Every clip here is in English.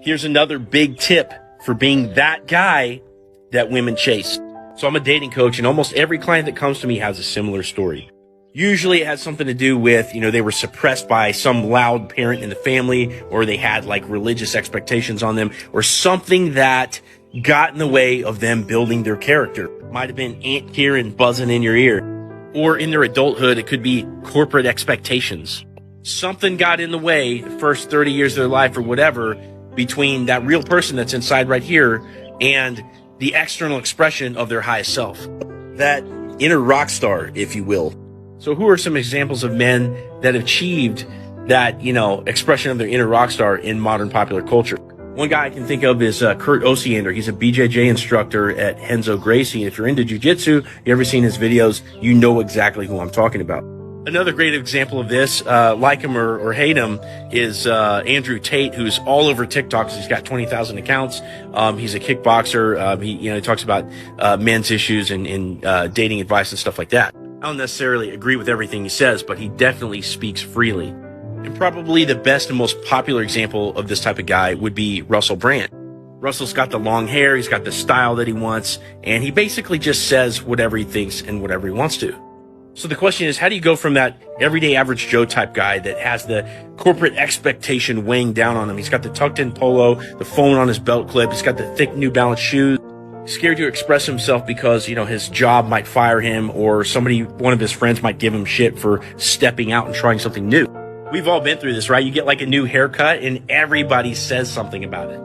Here's another big tip for being that guy that women chase. So I'm a dating coach, and almost every client that comes to me has a similar story. Usually it has something to do with, they were suppressed by some loud parent in the family, or they had like religious expectations on them, or something that got in the way of them building their character. Might have been Aunt Karen buzzing in your ear. Or in their adulthood, it could be corporate expectations. Something got in the way the first 30 years of their life or whatever between that real person that's inside right here and the external expression of their highest self. That inner rock star, if you will. So who are some examples of men that have achieved that, expression of their inner rock star in modern popular culture? One guy I can think of is Kurt Osiander. He's a BJJ instructor at Renzo Gracie. And if you're into jiu-jitsu, you ever seen his videos, you know exactly who I'm talking about. Another great example of this, like him or hate him, is Andrew Tate, who's all over TikTok because he's got 20,000 accounts. He's a kickboxer. He talks about men's issues and dating advice and stuff like that. I don't necessarily agree with everything he says, but he definitely speaks freely. And probably the best and most popular example of this type of guy would be Russell Brand. Russell's got the long hair, he's got the style that he wants, and he basically just says whatever he thinks and whatever he wants to. So the question is, how do you go from that everyday average Joe type guy that has the corporate expectation weighing down on him? He's got the tucked in polo, the phone on his belt clip, he's got the thick New Balance shoes. He's scared to express himself because, his job might fire him, or one of his friends might give him shit for stepping out and trying something new. We've all been through this, right? You get like a new haircut and everybody says something about it.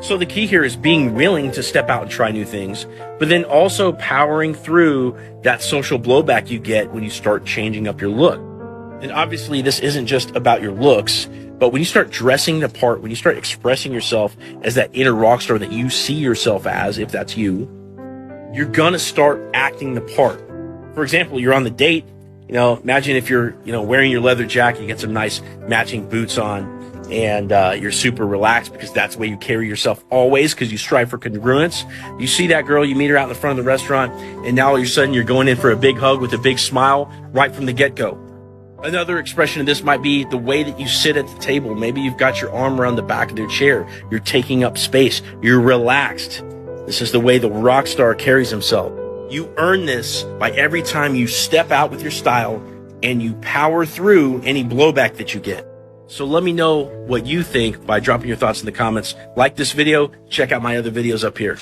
So the key here is being willing to step out and try new things, but then also powering through that social blowback you get when you start changing up your look. And obviously this isn't just about your looks, but when you start dressing the part, when you start expressing yourself as that inner rock star that you see yourself as, if that's you, you're gonna start acting the part. For example, you're on the date, imagine if you're, wearing your leather jacket, you get some nice matching boots on, and you're super relaxed because that's the way you carry yourself always, because you strive for congruence. You see that girl, you meet her out in the front of the restaurant, and now all of a sudden you're going in for a big hug with a big smile right from the get-go. Another expression of this might be the way that you sit at the table. Maybe you've got your arm around the back of their chair. You're taking up space. You're relaxed. This is the way the rock star carries himself. You earn this by every time you step out with your style and you power through any blowback that you get. So let me know what you think by dropping your thoughts in the comments. Like this video, check out my other videos up here.